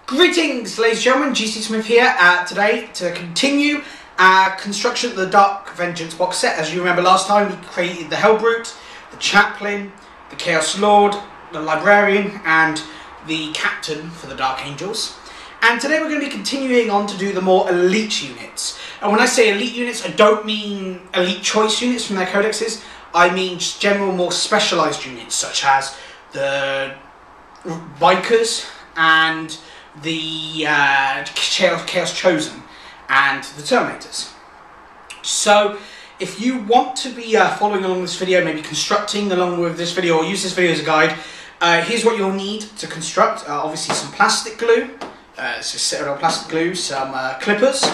Greetings, ladies and gentlemen, GC Smith here today to continue our construction of the Dark Vengeance box set. As you remember last time, we created the Hellbrute, the Chaplain, the Chaos Lord, the Librarian, and the Captain for the Dark Angels. And today we're going to be continuing on to do the more elite units. And when I say elite units, I don't mean elite choice units from their codexes. I mean just general, more specialised units, such as the Bikers and the Chaos Chosen and the Terminators. So if you want to be following along this video, maybe constructing along with this video or use this video as a guide, here's what you'll need to construct. Obviously some plastic glue, it's just citadel plastic glue, some clippers,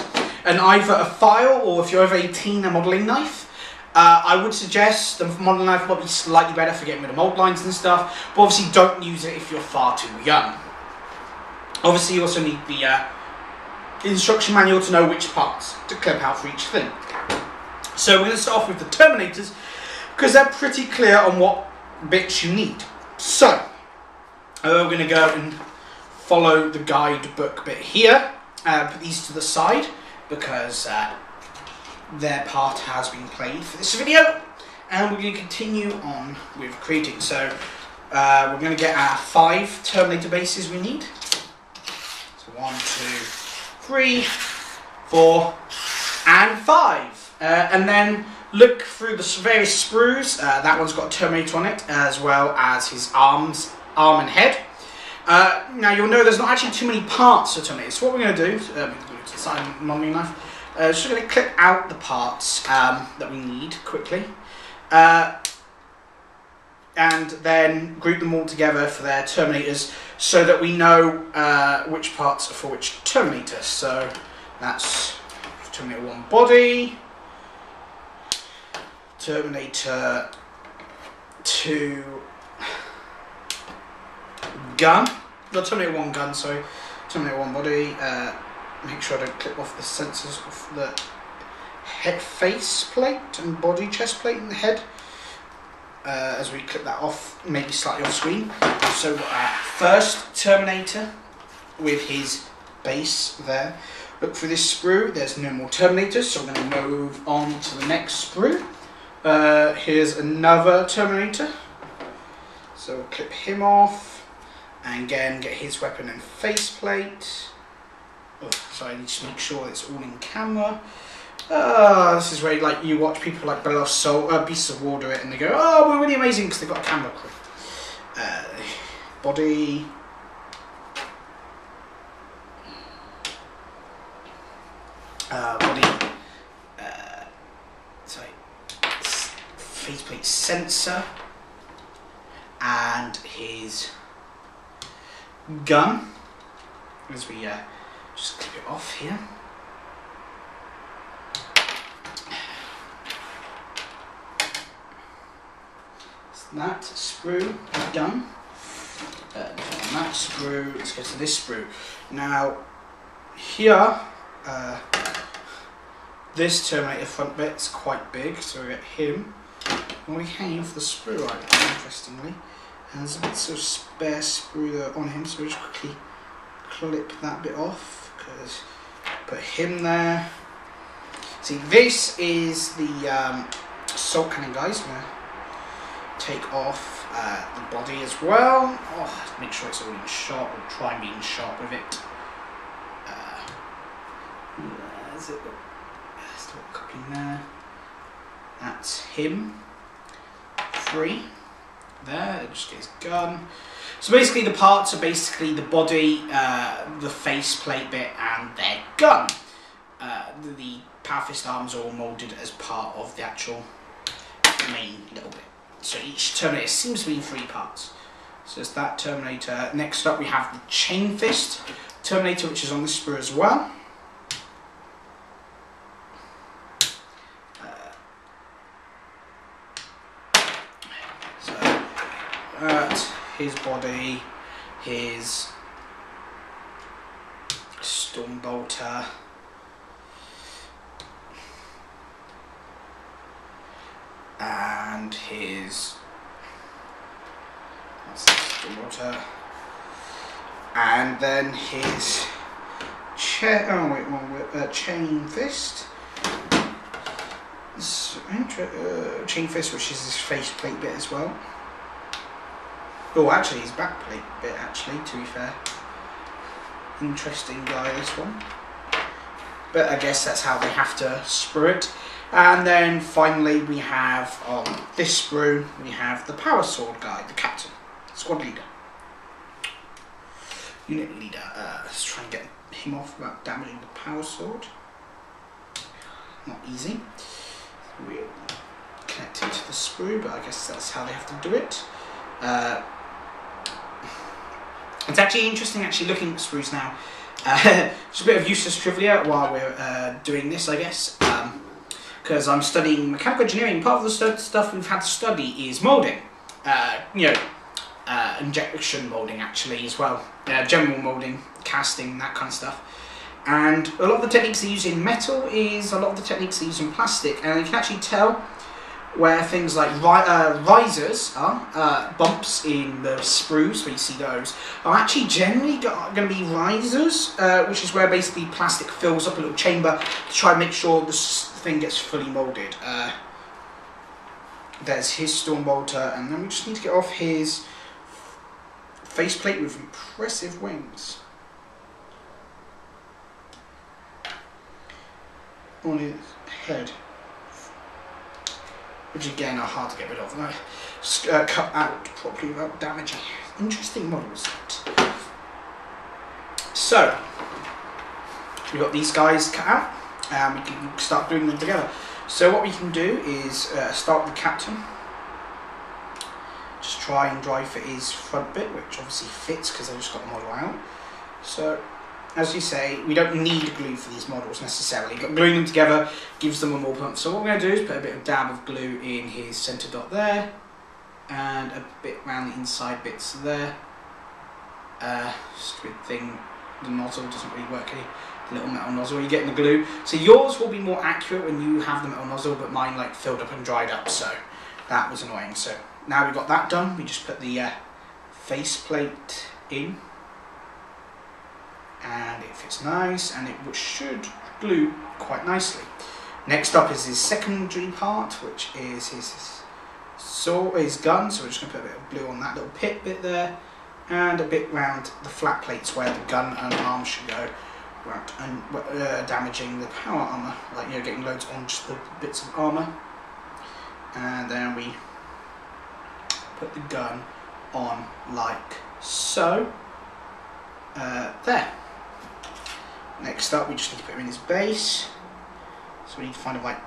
and either a file or if you're over 18 a modelling knife. I would suggest the modelling knife might be slightly better for getting rid of mould lines and stuff, but obviously don't use it if you're far too young. Obviously you also need the instruction manual to know which parts to clip out for each thing. So we're going to start off with the Terminators because they're pretty clear on what bits you need. So we're going to go and follow the guidebook bit here, put these to the side because their part has been played for this video, and we're going to continue on with creating. So we're going to get our 5 Terminator bases we need. So 1, 2, 3, 4, and 5. And then look through the various sprues. That one's got a Terminator on it, as well as his arm and head. Now you'll know there's not actually too many parts to Terminator. So what we're going to do, to the side modelling knife, just going to clip out the parts that we need quickly. And then group them all together for their Terminators so that we know which parts are for which Terminator. So that's Terminator 1 body, Terminator 2 gun, not Terminator 1 gun, sorry, Terminator 1 body. Make sure I don't clip off the sensors off the head face plate and body chest plate and the head. As we clip that off, maybe slightly off screen. So first Terminator with his base there. Look for this sprue, there's no more Terminators, so we're going to move on to the next sprue. Here's another Terminator. So we'll clip him off, and again get his weapon and faceplate. Oh, so I need to make sure it's all in camera. This is where like you watch people like Beasts of War do it, and they go, "Oh, we're really amazing" because they've got a camera crew. Body. Body. Sorry. Faceplate sensor. And his gun. As we just clip it off here. That sprue done. On that sprue, let's go to this sprue. Now, here, this Terminator front bit's quite big, so we get him. And we hang off the sprue right now, interestingly. And there's a bit of spare sprue there on him, so we just quickly clip that bit off. Because put him there. See, this is the assault cannon, guys. Take off the body as well. Oh, make sure it's all in shot, or try and be in shot with it. There's a little copy in there. That's him. 3 there, just get his gun. So basically the parts are basically the body, the faceplate bit, and their gun. The Powerfist arms are all moulded as part of the actual main little bit. So each Terminator seems to be in 3 parts. So it's that Terminator. Next up we have the Chain Fist Terminator, which is on this sprue as well. So that's his body, his Stormbolter, and his That's the water. And then his chain fist. Chain fist, which is his faceplate bit as well. Oh, actually, his backplate bit, actually, to be fair. Interesting guy, this one. But I guess that's how they have to sprue it. And then finally we have, on this sprue, we have the power sword guy, the captain, squad leader. Unit leader. Let's try and get him off without damaging the power sword. Not easy. We're connected to the sprue, but I guess that's how they have to do it. It's actually interesting looking at sprues now. Just a bit of useless trivia while we're doing this, I guess. Because I'm studying mechanical engineering. Part of the stuff we've had to study is moulding. Injection moulding actually as well. General moulding, casting, that kind of stuff. And a lot of the techniques they use in metal is a lot of the techniques they use in plastic. And you can actually tell where things like risers are, bumps in the sprues, where you see those, are actually generally going to be risers, which is where basically plastic fills up a little chamber to try and make sure the thing gets fully moulded. There's his storm bolter, and then we just need to get off his faceplate with impressive wings. On his head. Which again are hard to get rid of. Cut out properly without damaging. Interesting model set. So, we've got these guys cut out, and we can start doing them together. So what we can do is start with the captain. Just try and drive for his front bit, which obviously fits because I just got the model out. So, as you say, we don't need glue for these models necessarily, but gluing them together gives them a more pump. So what we're going to do is put a bit of dab of glue in his centre dot there, and a bit around the inside bits there. Stupid thing, the nozzle doesn't really work here. The little metal nozzle you get in the glue. So yours will be more accurate when you have the metal nozzle, but mine like filled up and dried up, so that was annoying. So now we've got that done, we just put the faceplate in. And it fits nice, and it should glue quite nicely. Next up is his secondary part, which is his gun. So we're just going to put a bit of glue on that little pit bit there, and a bit round the flat plates where the gun and arm should go, and damaging the power armor, like getting loads on just the bits of armor. And then we put the gun on like so. There. Next up, we just need to put him in his base. So we need to find a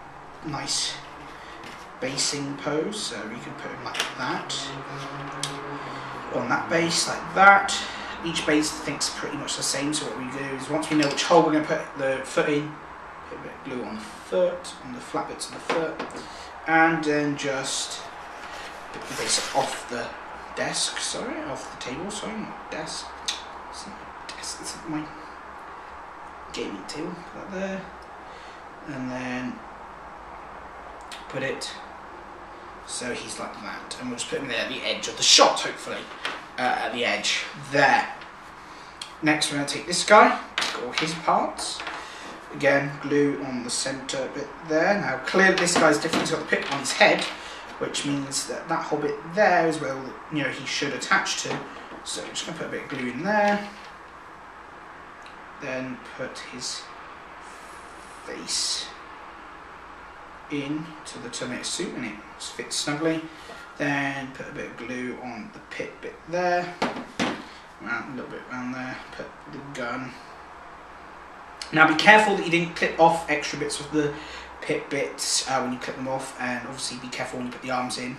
nice basing pose. So we can put him like that. On that base, like that. Each base thinks pretty much the same. So what we do is once we know which hole we're going to put the foot in, put a bit of glue on the foot, on the flat bits of the foot, and then just put the base off the desk. Sorry, off the table. Sorry, not desk. It's not my desk. It's my gaming table, put that there, and then put it so he's like that, and we'll just put him there at the edge of the shot, hopefully, at the edge, there. Next we're going to take this guy, all his parts, again glue on the centre bit there. Now clearly this guy's different, he's got the pit on his head, which means that that whole bit there is where he should attach to, so I'm just going to put a bit of glue in there. Then put his face into the Terminator suit and it fits snugly. Then put a bit of glue on the pit bit there, a little bit around there, put the gun. Now be careful that you didn't clip off extra bits of the pit bits when you clip them off, and obviously be careful when you put the arms in.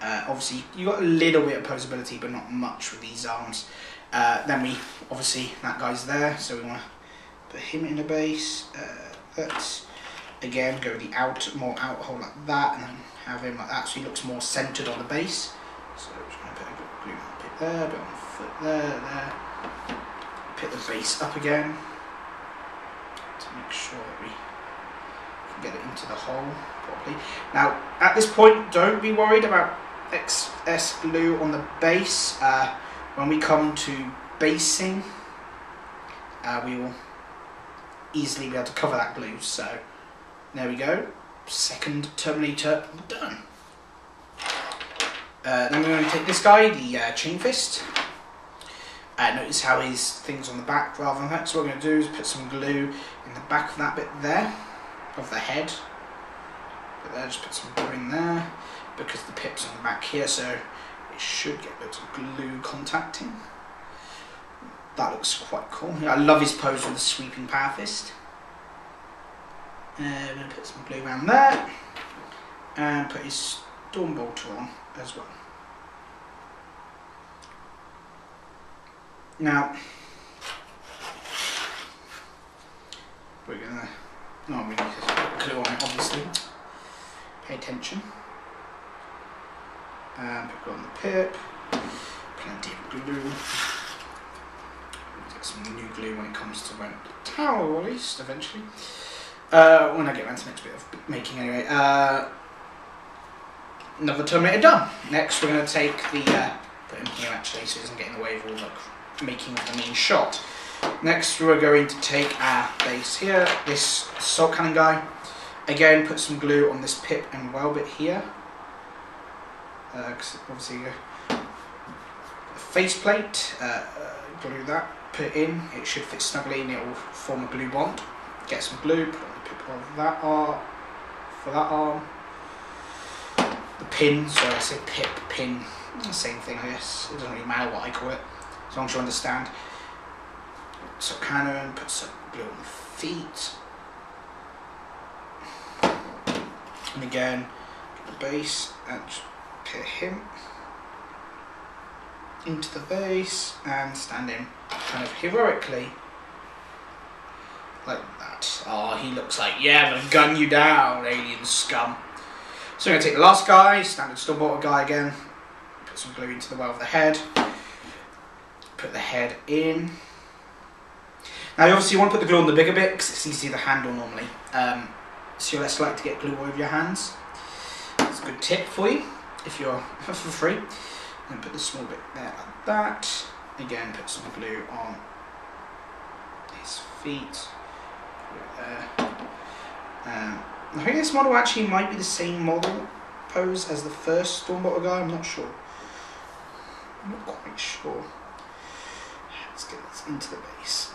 Obviously you got a little bit of posability but not much with these arms. Then obviously that guy's there, so we want to put him in a base. Let's again go the more out hole like that, and then have him like that so he looks more centered on the base. So we're just going to put a bit of glue on the pit there, a bit on the foot there. Put the base up again to make sure that we can get it into the hole properly. Now at this point, don't be worried about excess glue on the base. When we come to basing, we will easily be able to cover that glue. So there we go, second Terminator done. Then we're going to take this guy, the Chain Fist. Notice how his thing's on the back rather than that. So what we're going to do is put some glue in the back of that bit there, of the head. But there, just put some glue in there, because the pip's on the back here, so it should get loads of glue contacting. That looks quite cool. I love his pose with the sweeping Powerfist. We're going to put some glue around there, and put his Storm Bolter on as well. Now, we're gonna, we need to put glue on it, obviously. Pay attention. Put glue on the pip. Plenty of glue. Get some new glue when it comes to rent the tower, at least, eventually. When I get around to the next bit of making, anyway. Another Terminator done. Next, we're going to take the, put him here actually, so he doesn't get in the way of all the making of the main shot. Next, we're going to take our base here, this assault cannon guy. Again, put some glue on this pip and well bit here. Because obviously, a faceplate, glue that, put it in. It should fit snugly and it will form a glue bond. Get some glue, put on the pip of that arm, for that arm. The pin, so I say pip, pin, same thing I guess, it doesn't really matter what I call it, as long as you understand. So cannon, put some glue on the feet. And again, get the base and put him into the base and stand him kind of heroically like that. Oh, he looks like, yeah, I'm gonna gun you down, alien scum. So I'm going to take the last guy, standard Stormbolter guy again, put some glue into the well of the head, put the head in. Now you obviously want to put the glue on the bigger bit because it's easy to handle normally, so you're less likely to get glue all over your hands. That's a good tip for you, if you're for free. And put the small bit there like that. Again, put some glue on his feet, I think this model actually might be the same model pose as the first Stormbolter guy, I'm not sure. I'm not quite sure. Let's get this into the base.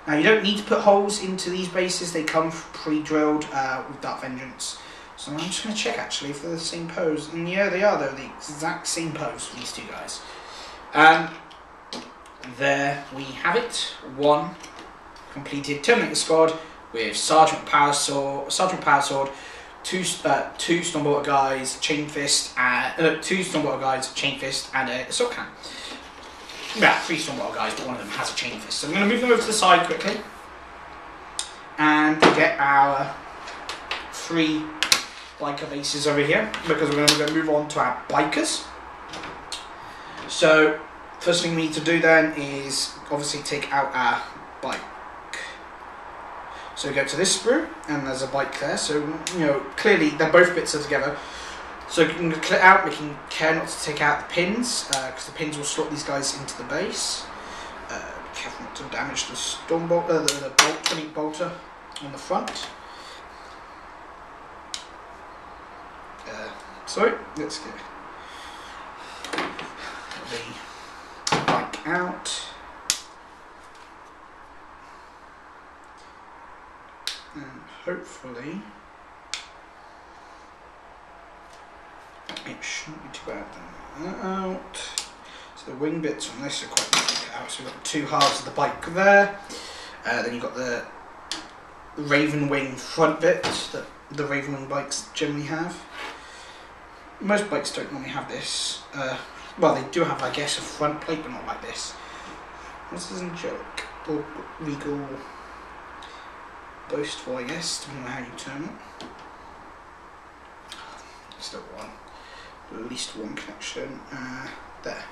Now you don't need to put holes into these bases, they come pre-drilled with Dark Vengeance. So I'm just going to check actually if they're the same pose. And yeah, they are, they're the exact same pose for these two guys. There we have it. One completed Terminator squad with Sergeant Power Sword, two Stormbolter guys, Chain Fist, two Stormbolter guys, Chain Fist, and a assault cannon. Yeah, three Stormbolter guys, but one of them has a Chain Fist. So I'm going to move them over to the side quickly and get our three biker bases over here, because we're going to move on to our bikers. So first thing we need to do then is obviously take out our bike. So we go to this sprue, and there's a bike there, so you know, clearly they're both bits are together. So you can clear out, making care not to take out the pins, because the pins will slot these guys into the base. Be careful not to damage the Stormbolter, the twinning bolter on the front. So let's get the bike out. And hopefully it shouldn't be too bad. That out. So the wing bits on this are quite easy to get out. So we've got the two halves of the bike there. Then you've got the Ravenwing front bit that the Ravenwing bikes generally have. Most bikes don't normally have this. Well, they do have, I guess, a front plate, but not like this. This is angelic or regal. Boastful, I guess, depending on how you term it. Still one. At least one connection. There.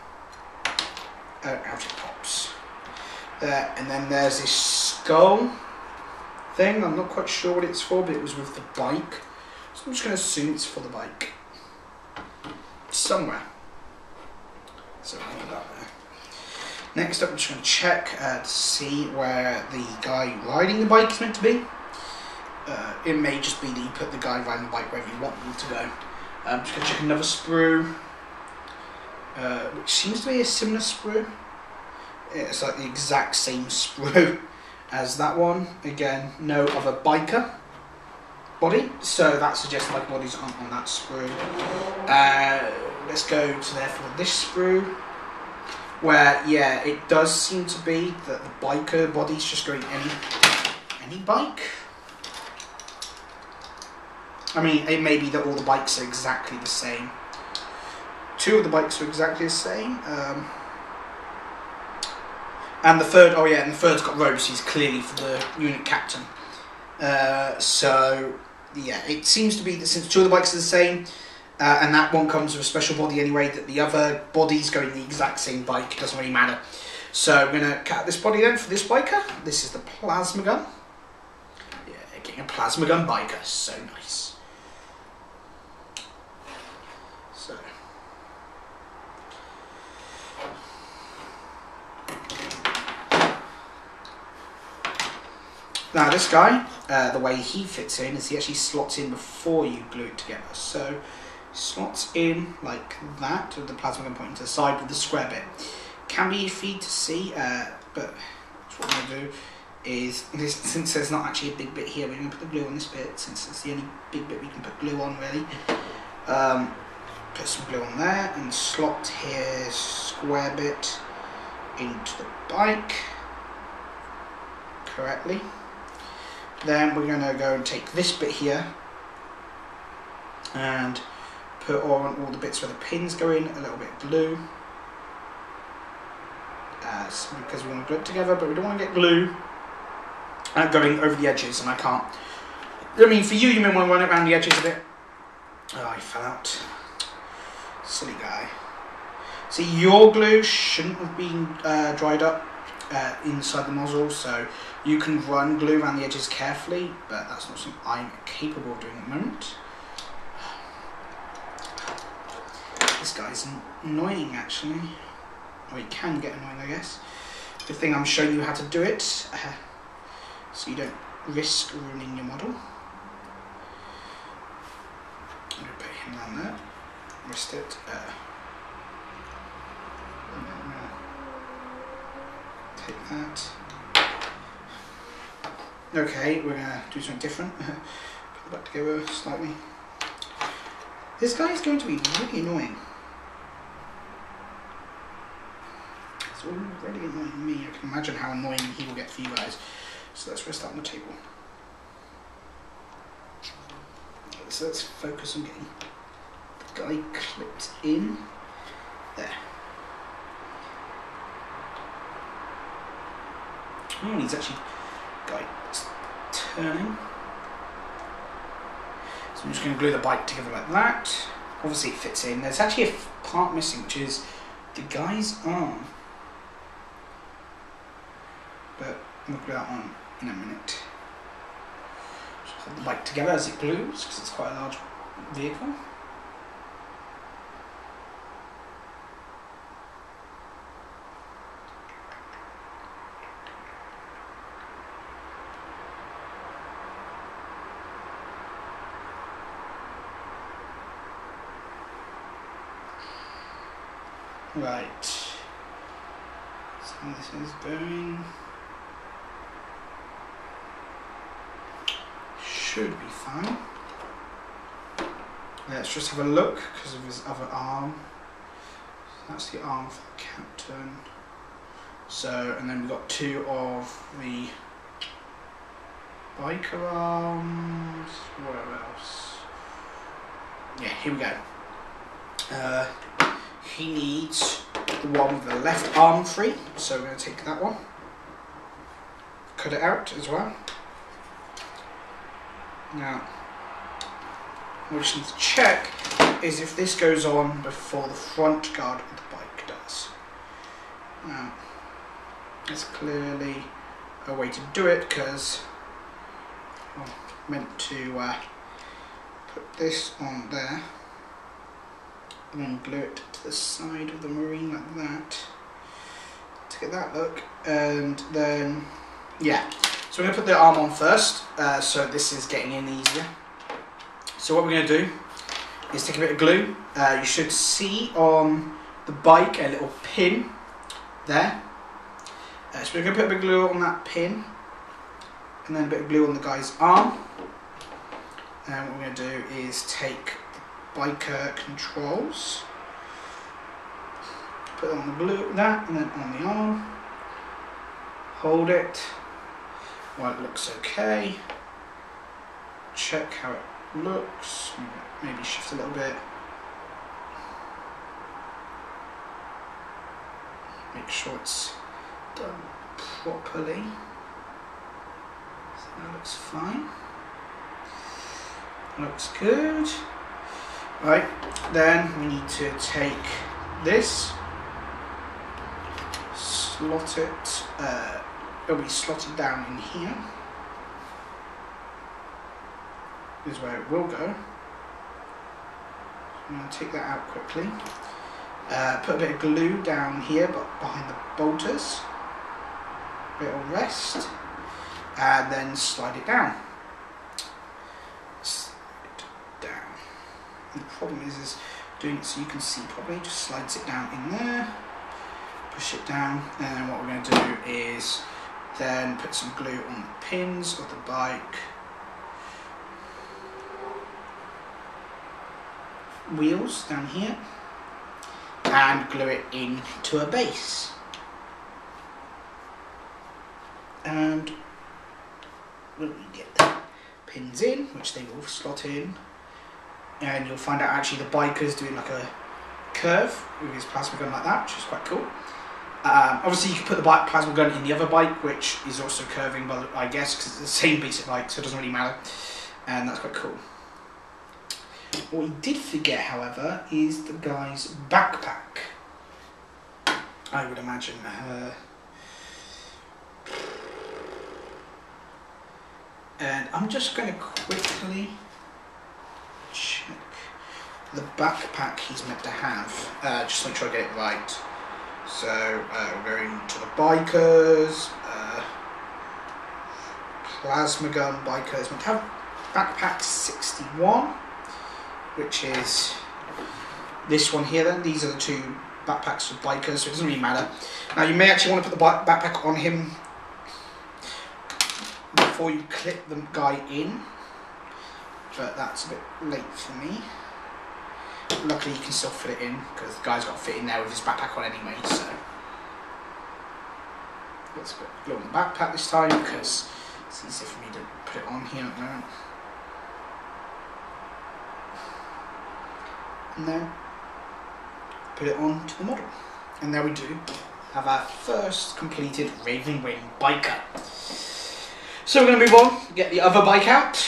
Out it pops. There, and then there's this skull thing. I'm not quite sure what it's for, but it was with the bike. So I'm just going to assume it's for the bike. Somewhere. So I'll put that Next up, I'm just going to check to see where the guy riding the bike is meant to be. It may just be that you put the guy riding the bike wherever you want them to go. I'm just going to check another sprue, which seems to be a similar sprue. It's like the exact same sprue as that one. Again, no other biker body, so that suggests like bodies aren't on that sprue. Let's go to therefore this sprue, where yeah, it does seem to be that the biker body's just going any bike. I mean, it may be that all the bikes are exactly the same. 2 of the bikes are exactly the same. And the third, oh yeah, and the third's got robes. He's clearly for the unit captain. So yeah, it seems to be that since 2 of the bikes are the same, and that one comes with a special body anyway, that the other body's going the exact same bike. It doesn't really matter. So I'm going to cut this body then for this biker. This is the plasma gun. Yeah, getting a plasma gun biker, so nice. So. Now this guy, the way he fits in is he actually slots in before you glue it together. So slots in like that with the plasma gun pointing to the side with the square bit. Can be easy to see, but what I'm going to do is, since there's not actually a big bit here, we're going to put the glue on this bit, since it's the only big bit we can put glue on really. Put some glue on there and slot here square bit into the bike correctly. Then we're going to go and take this bit here and put on all the bits where the pins go in, a little bit of glue. Because we want to glue it together, but we don't want to get glue going over the edges, and I can't. I mean, for you, you may want to run it around the edges a bit. Oh, I fell out. Silly guy. See, your glue shouldn't have been dried up inside the nozzle, so you can run glue around the edges carefully, but that's not something I'm capable of doing at the moment. This guy's annoying, actually. Or he can get annoying, I guess. Good thing I'm showing you how to do it, so you don't risk ruining your model. I'm going to put him down there, rest it, and then I'm going to take that. Okay, we're going to do something different. Put it back together slightly. This guy is going to be really annoying. It's already annoying me. I can imagine how annoying he will get for you guys. So let's rest that on the table. So let's focus on getting the guy clipped in. There. Oh, he's actually turning. So I'm just going to glue the bike together like that. Obviously it fits in. There's actually a part missing, which is the guy's arm. But we'll glue that on in a minute. Just hold the bike together as it glues, because it's quite a large vehicle. Right, so this is going, should be fine. Let's just have a look because of his other arm. That's the arm for the captain. So, and then we've got 2 of the biker arms. Where else? Yeah, here we go. He needs the one with the left arm free, so we're going to take that one, cut it out as well. Now, what we just need to check is if this goes on before the front guard of the bike does. Now, that's clearly a way to do it, because I'm meant to put this on there and then glue it to the side of the marine like that to get that look. And then, yeah. So we're going to put the arm on first, so this is getting in easier. So what we're going to do is take a bit of glue. You should see on the bike a little pin there. So we're going to put a bit of glue on that pin, and then a bit of glue on the guy's arm. And what we're going to do is take the biker controls, put on the glue, that, and then on the arm. Hold it while it looks okay. Check how it looks. Maybe shift a little bit. Make sure it's done properly. So that looks fine. Looks good. Right, then we need to take this, slot it. It'll be slotted down in here. Is where it will go. I'm going to take that out quickly. Put a bit of glue down here, but behind the bolters. It'll rest, and then slide it down. Slide it down. And the problem is doing it so you can see properly. Just slides it down in there. Push it down, and then what we're going to do is then put some glue on the pins of the bike. Wheels down here, and glue it into a base. And when we get the pins in, which they will slot in, and you'll find out actually the biker's doing like a curve with his plasma gun like that, which is quite cool. Obviously you can put the plasma gun in the other bike, which is also curving, but I guess because it's the same piece of bike, so it doesn't really matter, and that's quite cool. What we did forget, however, is the guy's backpack. I would imagine. And I'm just going to quickly check the backpack he's meant to have, just to make sure I get it right. So we're going to the bikers, plasma gun bikers, meant to have backpack 61, which is this one here then. These are the two backpacks for bikers, so it doesn't really matter. Now you may actually want to put the backpack on him before you clip the guy in, but that's a bit late for me. Luckily you can still fit it in, because the guy's got to fit in there with his backpack on anyway, so. Let's put glue on the backpack this time, because it's easier for me to put it on here at the moment. And then put it on to the model. And there we do have our first completed Ravenwing Biker. So we're going to move on, get the other bike out,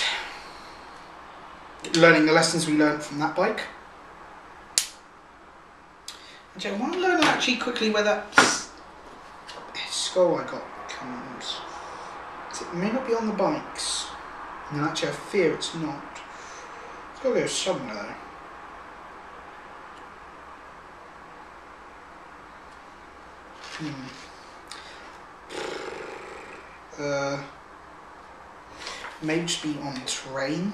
learning the lessons we learned from that bike. Actually, I want to learn actually quickly where that skull I got comes. It may not be on the bikes. And actually I fear it's not. It's got to go somewhere though. May just be on terrain.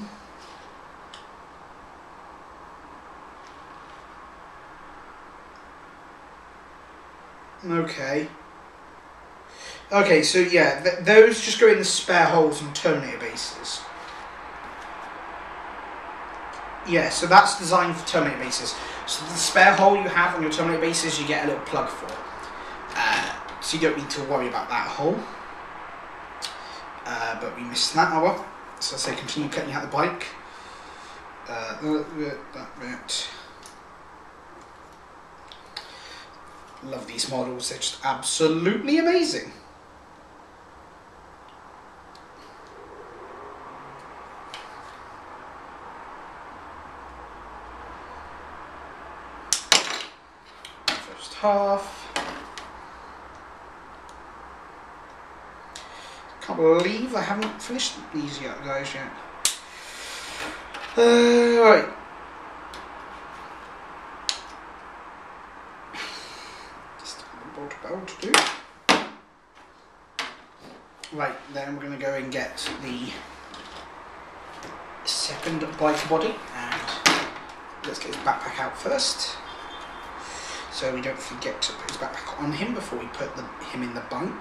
Okay. Okay, so yeah, those just go in the spare holes in Terminator bases. Yeah, so that's designed for Terminator bases. So the spare hole you have on your Terminator bases, you get a little plug for. So you don't need to worry about that hole. But we missed that, oh well. So I say continue cutting out the bike. That bit. Love these models, they're just absolutely amazing. First half. Can't believe I haven't finished these yet, guys, yet. Right. Just a bolt to do. Right, then we're going to go and get the second biker body, and let's get his backpack out first, so we don't forget to put his backpack on him before we put him in the bunk.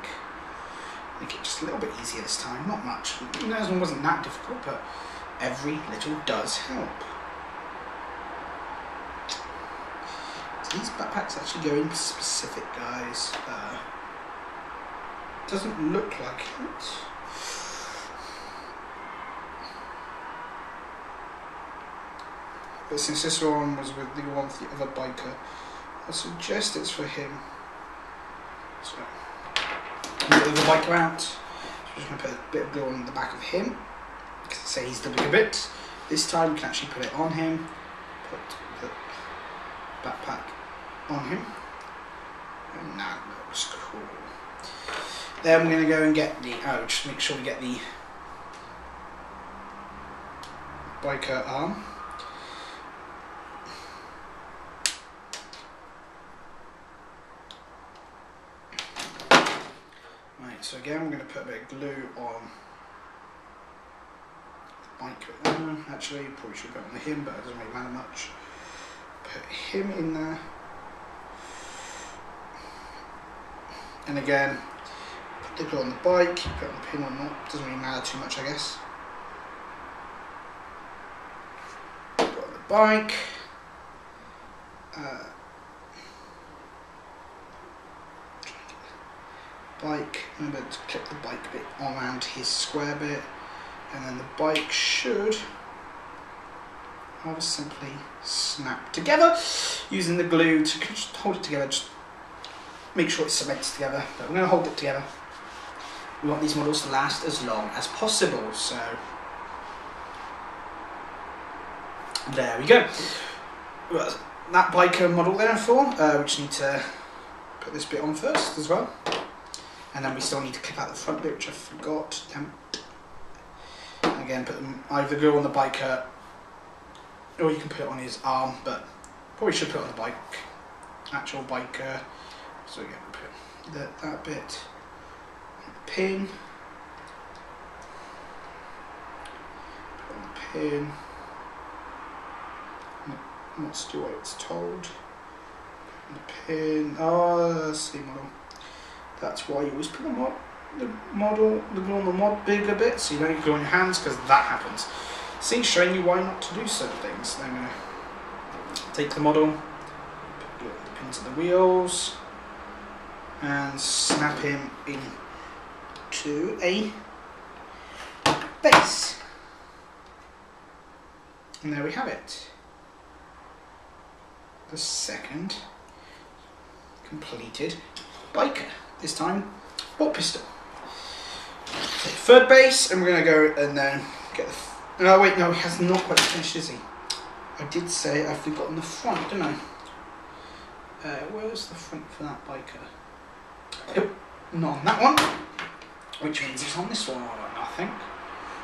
Make it just a little bit easier this time, not much. You know, it wasn't that difficult, but every little does help. So these backpacks actually go in specific, guys. Doesn't look like it. But since this one was with the one for the other biker, I suggest it's for him. So, get the other biker out. So I'm just going to put a bit of glue on the back of him, because I say he's the bigger bit. This time we can actually put it on him, put the backpack on him, and that looks cool. Then we're going to go and get the, just make sure we get the biker arm. Right, so again we're going to put a bit of glue on the bike. Actually, probably should put it on him, but it doesn't really matter much. Put him in there. And again, put the glue on the bike, put it on the pin or not, doesn't really matter too much, I guess. Put it on the bike. Remember to clip the bike bit around his square bit, and then the bike should rather simply snap together using the glue to just hold it together. Just make sure it cements together, but we're going to hold it together. We want these models to last as long as possible, so there we go. Well, that biker model there for, we just need to put this bit on first as well, and then we still need to clip out the front bit, which I forgot. And again, put them either glue on the biker, or you can put it on his arm, but probably should put it on the bike, actual biker. So again, put that bit on the pin, put on the pin. Let's do what it's told. Put on the pin. Oh, that's the model. That's why you always put the glue on the mod bigger bit, so you don't glue on your hands, because that happens. See, showing you why not to do certain things. Then I'm going to take the model, put the pins in the wheels, and snap him into a base. And there we have it. The second completed biker. This time, bolt pistol. Take third base, and we're going to go and then get the. No, wait, no, he has not quite finished, is he? I did say I've forgotten the front, didn't I? Where's the front for that biker? Yep, not on that one. Which means it's on this one, I think.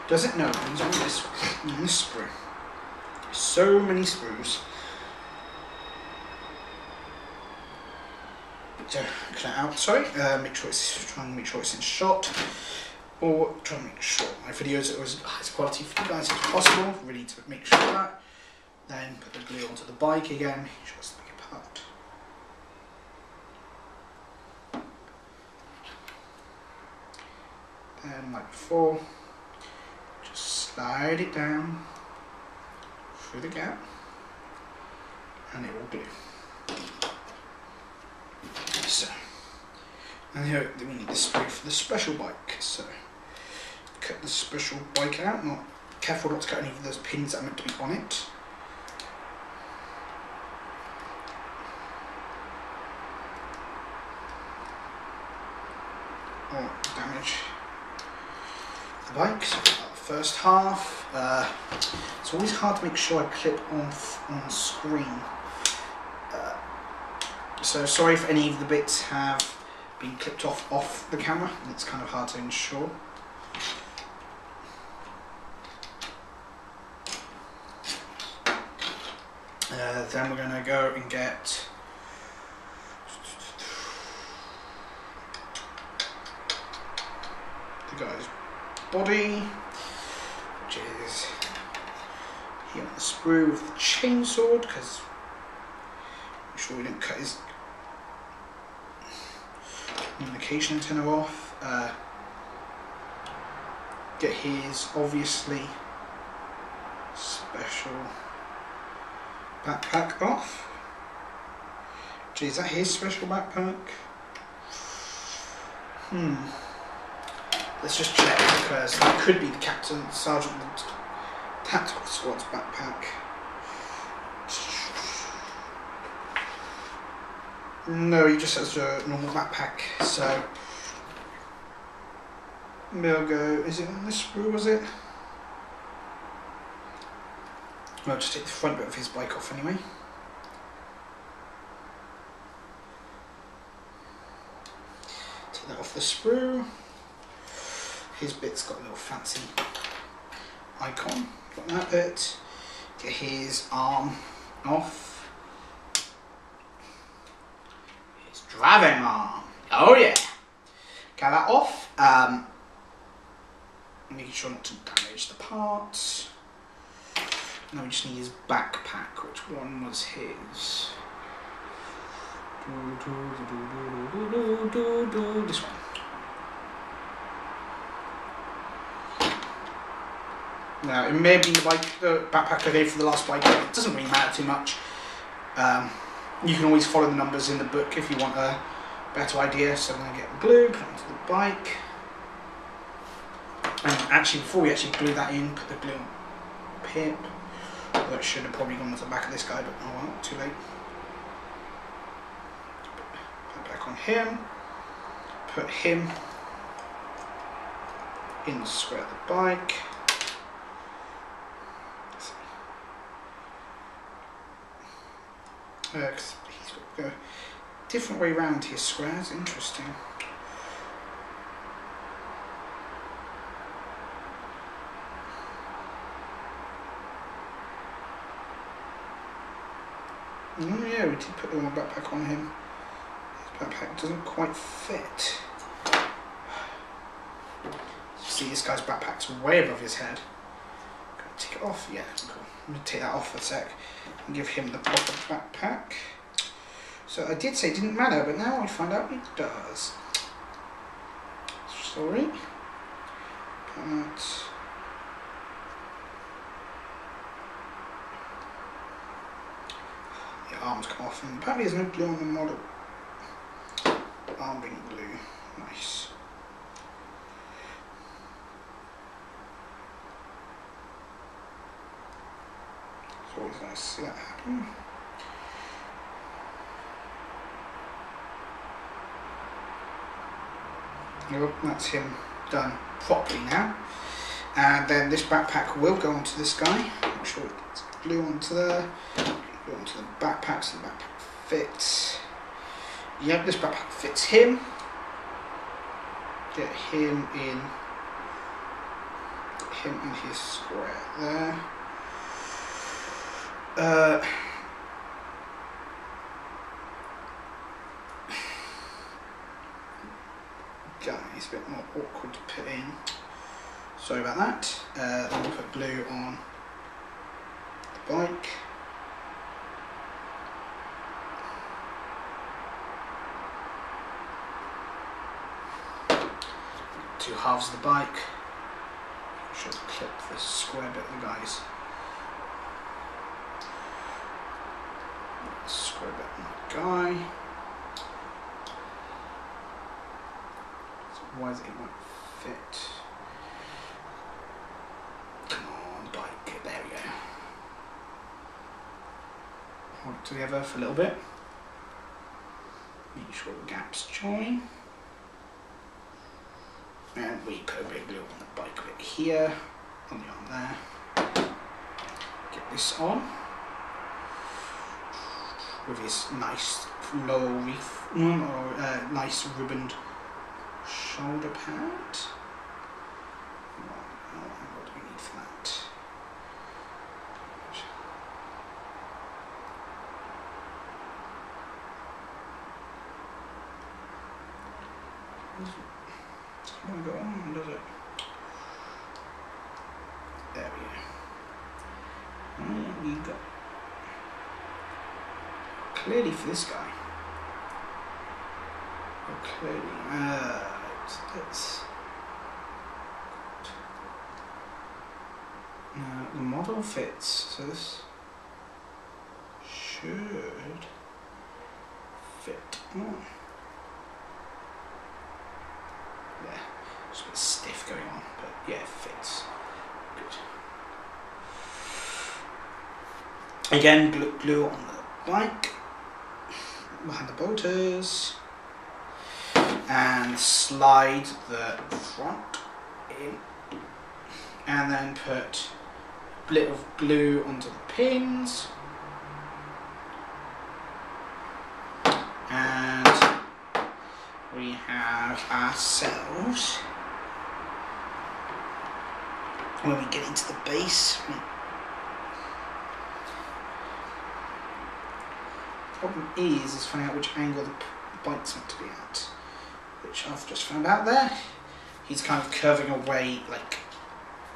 Does it? No, it's on this one. On this sprue. So many sprues. So, cut it out, sorry. Try and make sure it's in shot. Or try and make sure my videos are as high quality for you guys as possible. Really to make sure of that. Then put the glue onto the bike again, make sure it's the bigger part. Then, like before, just slide it down through the gap, and it will glue. So, and here we need the sprue for the special bike. So, cut the special bike out. Not careful not to cut any of those pins that are meant to be on it. Or damage the bike. So the first half. It's always hard to make sure I clip on screen. So sorry if any of the bits have been clipped off the camera. It's kind of hard to ensure. Then we're going to go and get the the guy's body, which is here on the sprue with the chainsaw, because I'm sure we didn't cut his communication antenna off. Get his obviously special backpack off. Gee, is that his special backpack? Let's just check, because that could be the Captain Sergeant Tactical Squad's backpack. No, he just has a normal backpack, so we'll go, is it on this sprue, was it? I'll just take the front bit of his bike off anyway. Take that off the sprue. His bit's got a little fancy icon. Got that bit. Get his arm off. His driving arm. Oh yeah. Get that off. Making sure not to damage the parts. Now we just need his backpack. Which one was his? This one. Now, it may be the backpack I gave for the last bike. It doesn't really matter too much. You can always follow the numbers in the book if you want a better idea. So I'm going to get glue, put it onto the bike. And actually, before we actually glue that in, put the glue on Pip. That should have probably gone to the back of this guy, but oh well, too late. Put it back on him. Put him in the square of the bike. Because he's got to go a different way around his squares. Interesting. Oh yeah, we did put the one backpack on him. His backpack doesn't quite fit. See, this guy's backpack's way above his head. Gonna take it off? Yeah, cool. I'm going to take that off for a sec and give him the proper backpack. So I did say it didn't matter, but now I find out it does. Sorry. But the arms come off, and apparently there's no glue on the model. Arm being glue. Nice. Always nice to see that happen. Well, that's him done properly now. And then this backpack will go onto this guy. Make sure it's glue onto there. Glue onto the backpack so the backpack fits. Yep, this backpack fits him. Get him in. Get him in his square there. It's a bit more awkward to put in. Sorry about that. Then we'll put glue on the bike. Two halves of the bike. Should clip the square bit of the guys. Square bit on the guy. Otherwise it won't fit. Come on, bike. There we go. Hold it together for a little bit. Make sure the gaps join. And we put a bit of glue on the bike bit here. On the arm there. Get this on. With his nice low reef, nice ribboned shoulder pad. What do we need for that? won't go on, does it? There we go. We got clearly for this guy. Oh, clearly. Let's. The model fits, so this should fit. Oh. Yeah, just a bit stiff going on, but yeah, it fits. Good. Again, glue on the bike, behind the bolters, and slide the front in, and then put a bit of glue onto the pins, and we have ourselves, when we get into the base, the problem is finding out which angle the bike's meant to be at, which I've just found out there. He's kind of curving away, like,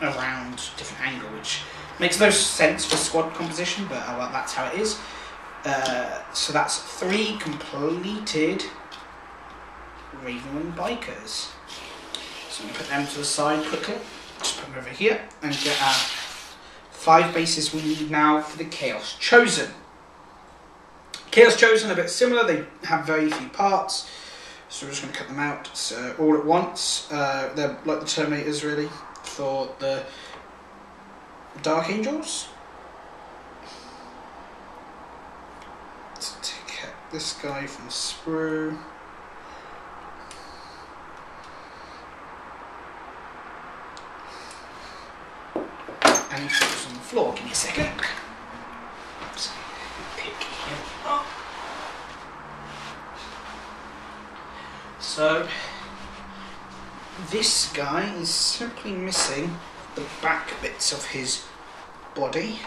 around a different angle, which makes no sense for squad composition, but well, that's how it is. So that's 3 completed Ravenwing Bikers. So I'm going to put them to the side quickly, just put them over here, and get our 5 bases we need now for the Chaos Chosen. Chaos Chosen are a bit similar, they have very few parts, so we're just going to cut them out all at once. They're like the Terminators really, for the Dark Angels. Let's take out this guy from the sprue. And he falls on the floor. Give me a second. Oops. Pick him up. So this guy is simply missing the back bits of his body.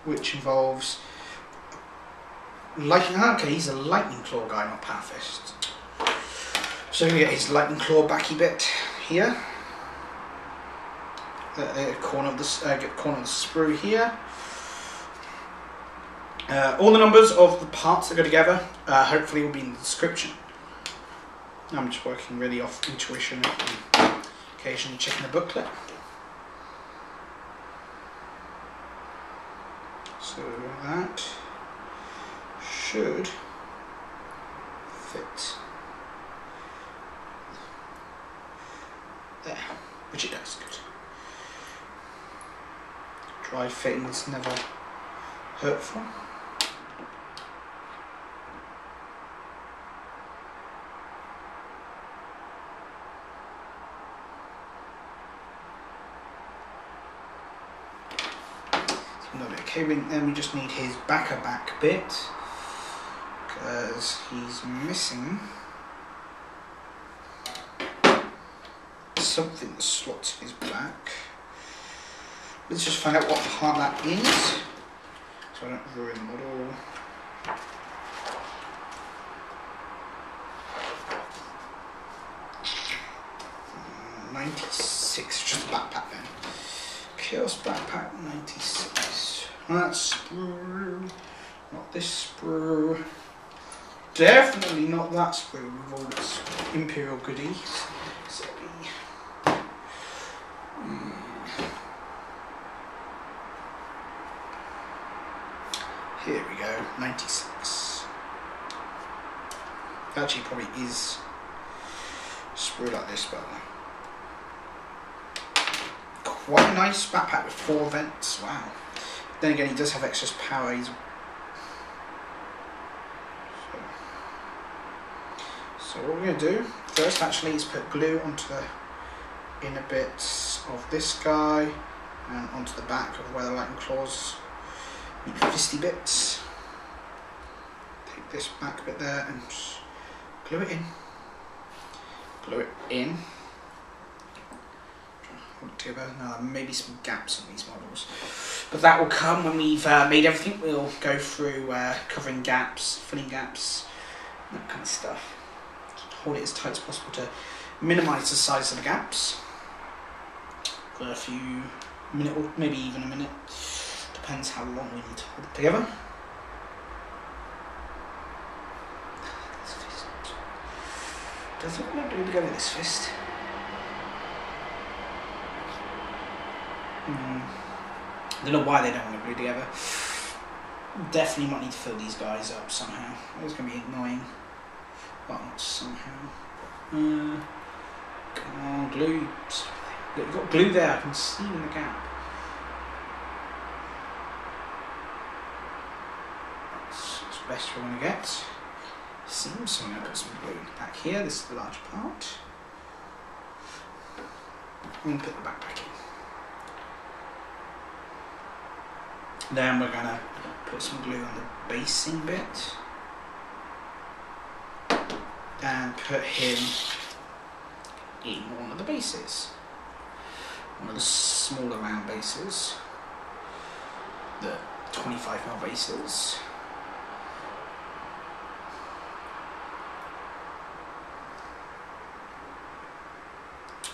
Which involves lightning. Okay, he's a lightning claw guy, not Powerfist. So we get his lightning claw backy bit here. The corner of the sprue here. All the numbers of the parts that go together hopefully will be in the description. I'm just working really off intuition and occasionally checking the booklet. So that should fit there, which it does. Good. Dry fitting is never hurtful. Okay, then we just need his back bit, because he's missing something that slots in his back. Let's just find out what part that is, so I don't ruin the model. $96, just a backpack then. Chaos backpack 96. That sprue, not this sprue. Definitely not that sprue with all its Imperial goodies. So here we go, 96. Actually, probably is sprue like this, but quite a nice backpack with 4 vents. Wow. Then again, he does have excess power. So what we're going to do first actually is put glue onto the inner bits of this guy and onto the back of where the lightning claws meet the fisty bits. Take this back bit there and glue it in. Glue it in. together. No, maybe some gaps on these models. But that will come when we've made everything. We'll go through covering gaps, filling gaps, that kind of stuff. Just hold it as tight as possible to minimise the size of the gaps. For a few minutes, or maybe even a minute. Depends how long we need to hold it together. Does it want to glue together this fist? I don't know why they don't want to glue together. Definitely might need to fill these guys up somehow. It's going to be annoying. Well, not somehow. Come on, glue. You've got glue there, I can see in the gap. That's the best we're going to get. Seems so I'm going to put some glue back here. This is the large part. And put the backpack in. Then we're going to put some glue on the basing bit. And put him in one of the bases. One of the smaller round bases. The 25mm bases.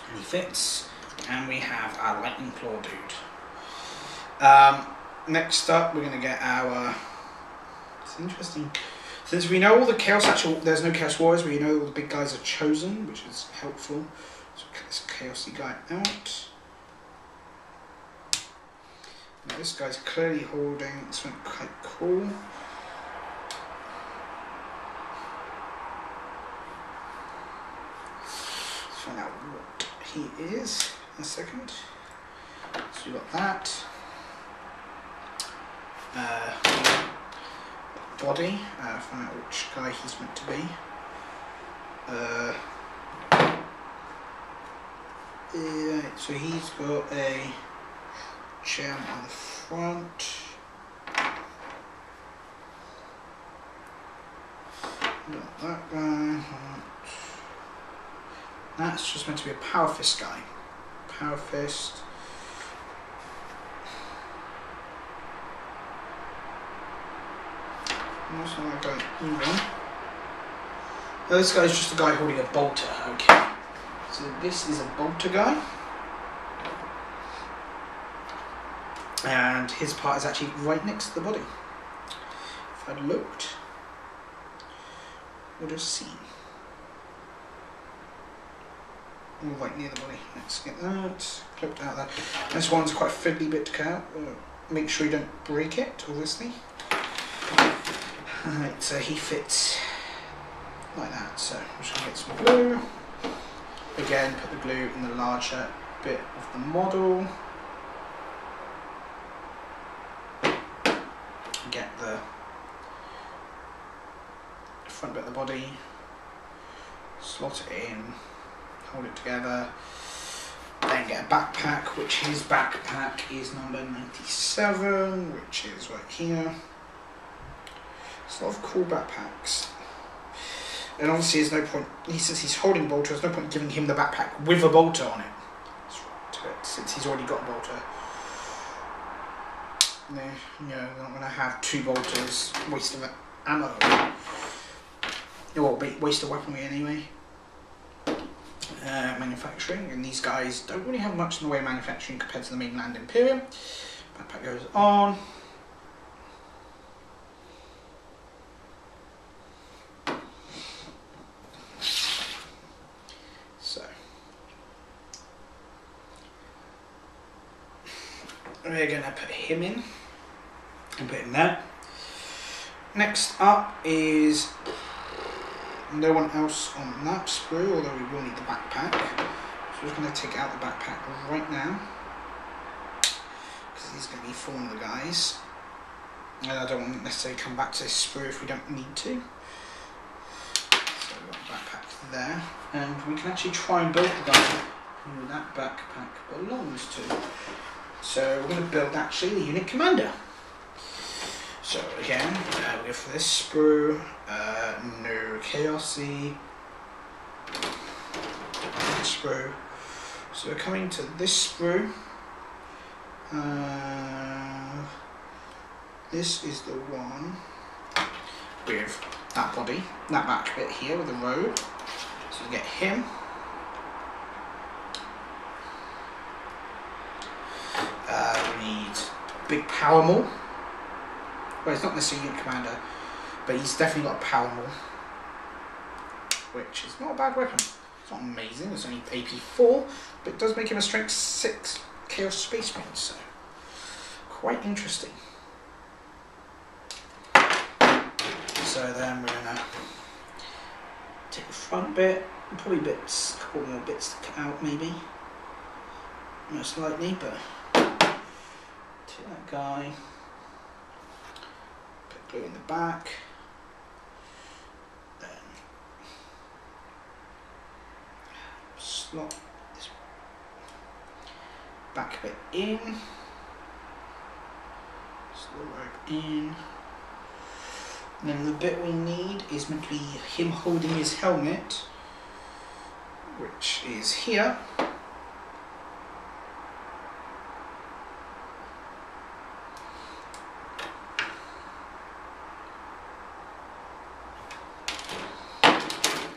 And he fits. And we have our lightning claw dude. Next up, we're going to get our. It's interesting. Since we know all the chaos, actually, there's no chaos warriors, we know all the big guys are chosen, which is helpful. So cut this chaosy guy out. Now this guy's clearly holding something quite cool. Let's find out what he is in a second. So you got that. Body, find out which guy he's meant to be. Yeah, so he's got a gem on the front. Got that guy. That's just meant to be a Powerfist guy. Powerfist. Oh, this guy's just a guy holding a bolter. Okay, so this is a bolter guy, and his part is actually right next to the body. If I'd looked, would have seen. Right near the body. Let's get that clipped out there. This one's quite a fiddly bit to cut out. Make sure you don't break it, obviously. Alright, so he fits like that. So I'm just going to get some glue. Again, put the glue in the larger bit of the model. Get the front bit of the body. Slot it in. Hold it together. Then get a backpack, which his backpack is number 97, which is right here. There's a lot of cool backpacks. And obviously there's no point, since he's holding a bolter, there's no point giving him the backpack with a bolter on it. Since he's already got a bolter. They're not going to have two bolters, waste of ammo. Or waste of weaponry anyway. Manufacturing, and these guys don't really have much in the way of manufacturing compared to the mainland Imperium. Backpack goes on. So we're going to put him in and put him there. Next up is no one else on that sprue, although we will need the backpack. So we're just going to take out the backpack right now, because he's going to be for one of the guys. And I don't want to necessarily come back to this sprue if we don't need to. So we've got the backpack there, and we can actually try and build the guy who that backpack belongs to. So we're going to build actually the unit commander. So again, we go for this sprue, no chaosy, sprue. So we're coming to this sprue. This is the one with that body, that back bit here with the robe. So we get him. We need big power maul. Well, it's not necessarily unit commander, but he's definitely got a power maul, which is not a bad weapon. It's not amazing, it's only AP 4, but it does make him a strength 6 Chaos Space Marine, so quite interesting. So then we're going to take the front bit, and probably bits, a couple more bits to cut out maybe, most likely, but take that guy, put glue in the back, then slot this back bit in, slot the rope in, and then the bit we need is meant to be him holding his helmet, which is here.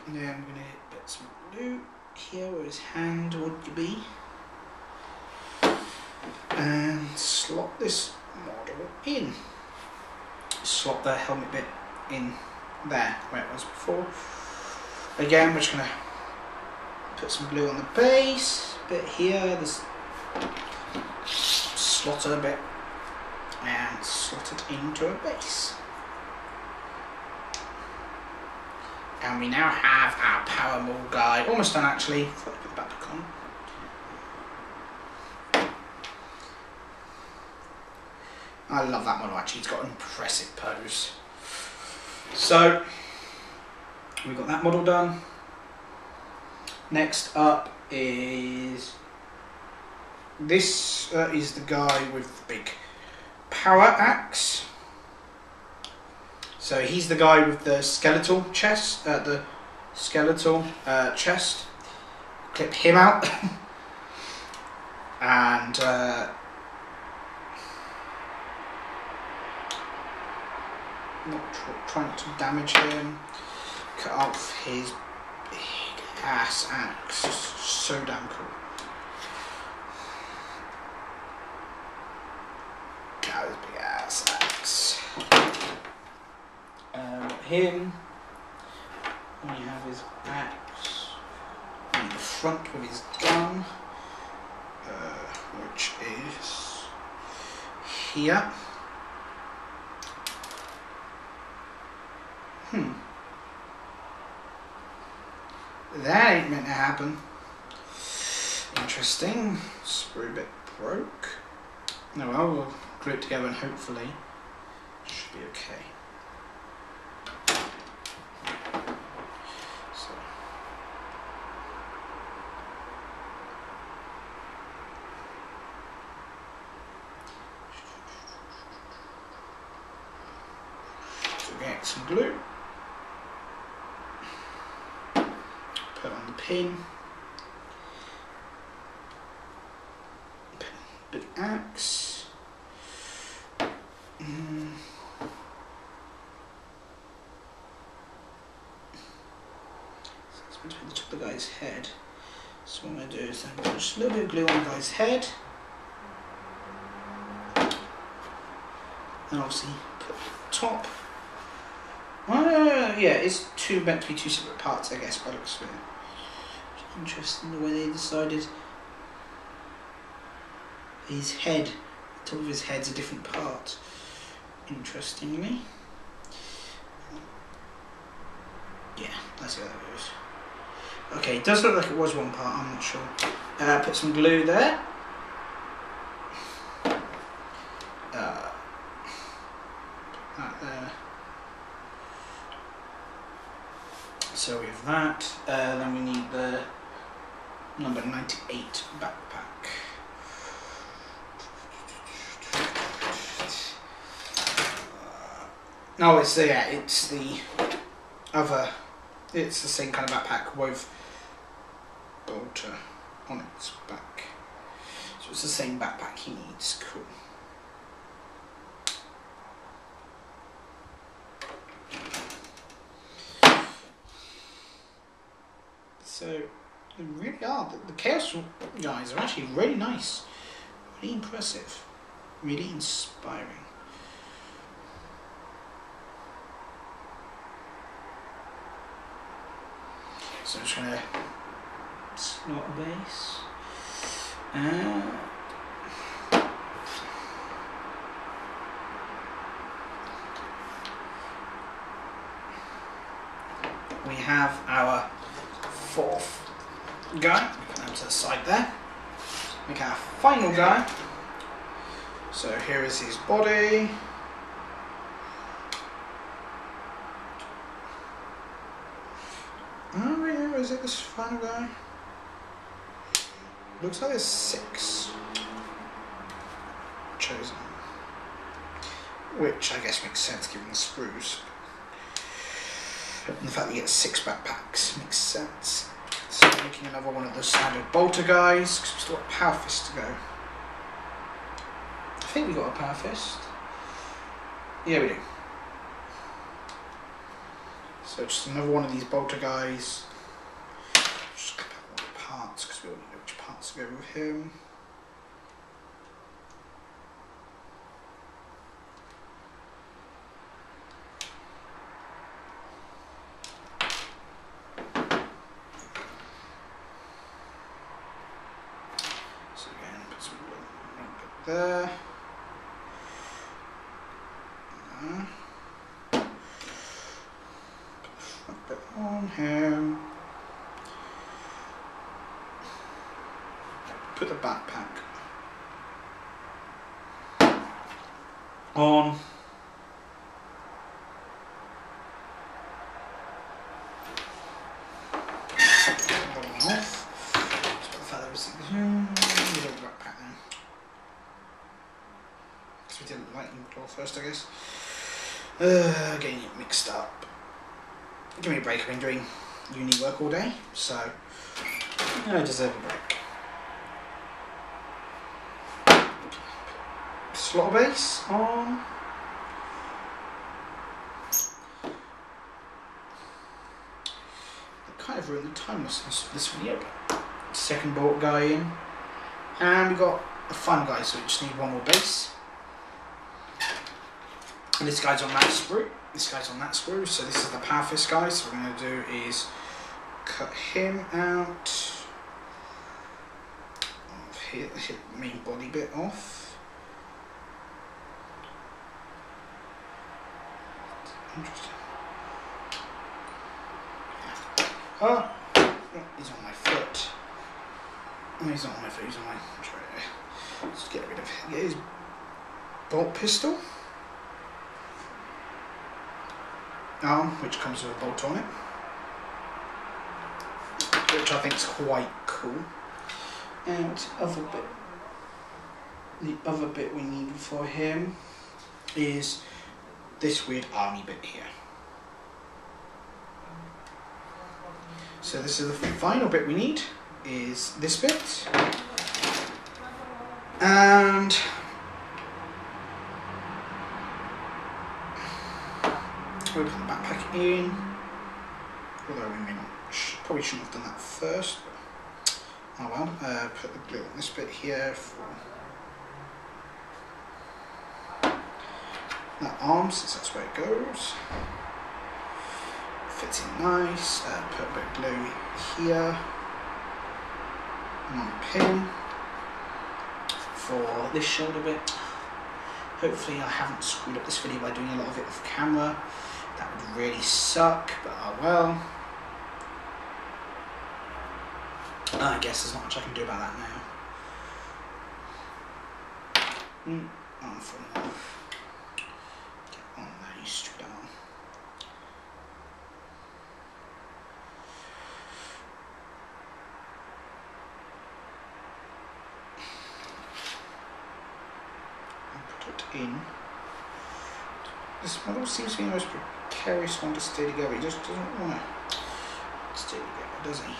And then I'm going to get some glue here where his hand would be, and slot this model in. Slot the helmet bit in there where it was before. Again, we're just going to put some glue on the base bit here, this slotter bit, and slot it into a base. And we now have our power maul guy, almost done actually. Put the back on. I love that model actually, it's got an impressive pose. So, we've got that model done. Next up is, this is the guy with the big power axe. So he's the guy with the skeletal chest, chest. Clip him out. And try not to damage him. Cut off his big ass axe. So damn cool. Cut out his big ass axe. Him. We have his axe in the front with his gun, which is here. That ain't meant to happen. Interesting. Sprue bit broke. No, well, we'll glue it together and hopefully it should be okay. So we'll get some glue. Put on the pin, big axe, so it's between the top of the guy's head. So what I'm going to do is then put just a little bit of glue on the guy's head, and obviously put the top. Yeah, it's meant to be two separate parts, I guess, by the looks of it. Interesting the way they decided his head, the top of his head's a different part. Interestingly. Yeah, let's see how that goes. Okay, it does look like it was one part, I'm not sure. Put some glue there. Put that there. So we have that, then we need the number 98 backpack. No, it's the other, it's the same kind of backpack with bolter on its back. So it's the same backpack he needs. Cool. So they really are. The Chaos guys are actually really nice, really impressive, really inspiring. So I'm just going to slot a base. We have our fourth guy. Put him to the side there. Make our final guy. So here is his body. Oh yeah, is it this final guy? Looks like there's 6 chosen. Which I guess makes sense given the sprues. And the fact that you get 6 backpacks makes sense. So making another one of the standard bolter guys, because we've still got Powerfist to go. I think we got a Powerfist. Yeah, we do. So just another one of these bolter guys. Just clip out all the parts because we already know which parts to go with him. So again, put some link there. Bit on him. Put the backpack on. Off. Let's put the feathers in the backpack now. Because we didn't lightning claw first, I guess. Getting it mixed up. Give me a break. I've been doing uni work all day, so I deserve a break. Slot base on. I kind of ruined the timelessness of this video, but second bolt guy in, and we got a fun guy, so we just need one more base. And this guy's on that sprue. This guy's on that sprue, so this is the Powerfist guy. So what we're going to do is cut him out. Hit the main body bit off. Interesting. Oh, he's on my foot. Oh, he's not on my foot, he's on my tray. Let's get rid of him. Get his bolt pistol. Which comes with a bolt on it, which I think is quite cool. And the other bit we need for him is this weird army bit here. So this is the final bit we need, is this bit. And we'll put the backpack in, although we may not, probably shouldn't have done that first, but oh well. Put the glue on this bit here for that arm, since that's where it goes. Fits in nice. Put a bit of glue here on the pin for this shoulder bit. Hopefully I haven't screwed up this video by doing a lot of it off camera. That would really suck, but oh well. I guess there's not much I can do about that now. Arm falling off. Get on there, you stupid arm. I'll put it in. This model seems to be the most precarious one to stay together. He just doesn't want to stay together, does he?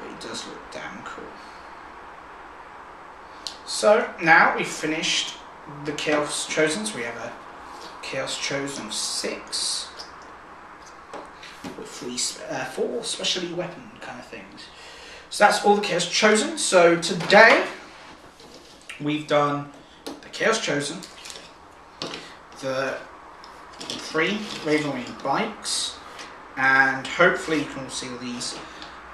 but he does look damn cool. So now we've finished the Chaos Chosen. So we have a Chaos Chosen of 6 with 4 specially weapon kind of things. So that's all the Chaos Chosen. So today we've done the Chaos Chosen, the 3 Ravenwing Bikes, and hopefully you can all see all these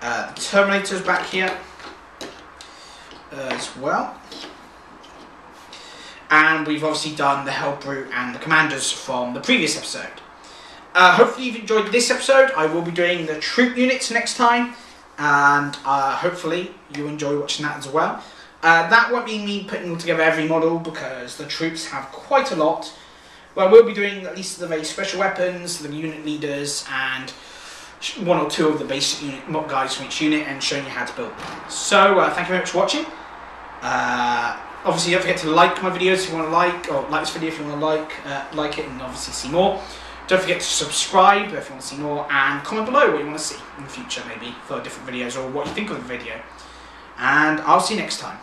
the Terminators back here as well. And we've obviously done the Hellbrute and the Commanders from the previous episode. Hopefully you've enjoyed this episode. I will be doing the troop units next time, and hopefully you enjoy watching that as well. That won't be me putting together every model because the troops have quite a lot. Well, we'll be doing at least the very special weapons, the unit leaders, and 1 or 2 of the basic unit guys from each unit, and showing you how to build them. So thank you very much for watching. Obviously, don't forget to like my videos if you want to like, or like this video if you want to like it and obviously see more. Don't forget to subscribe if you want to see more, and comment below what you want to see in the future, maybe for different videos, or what you think of the video. And I'll see you next time.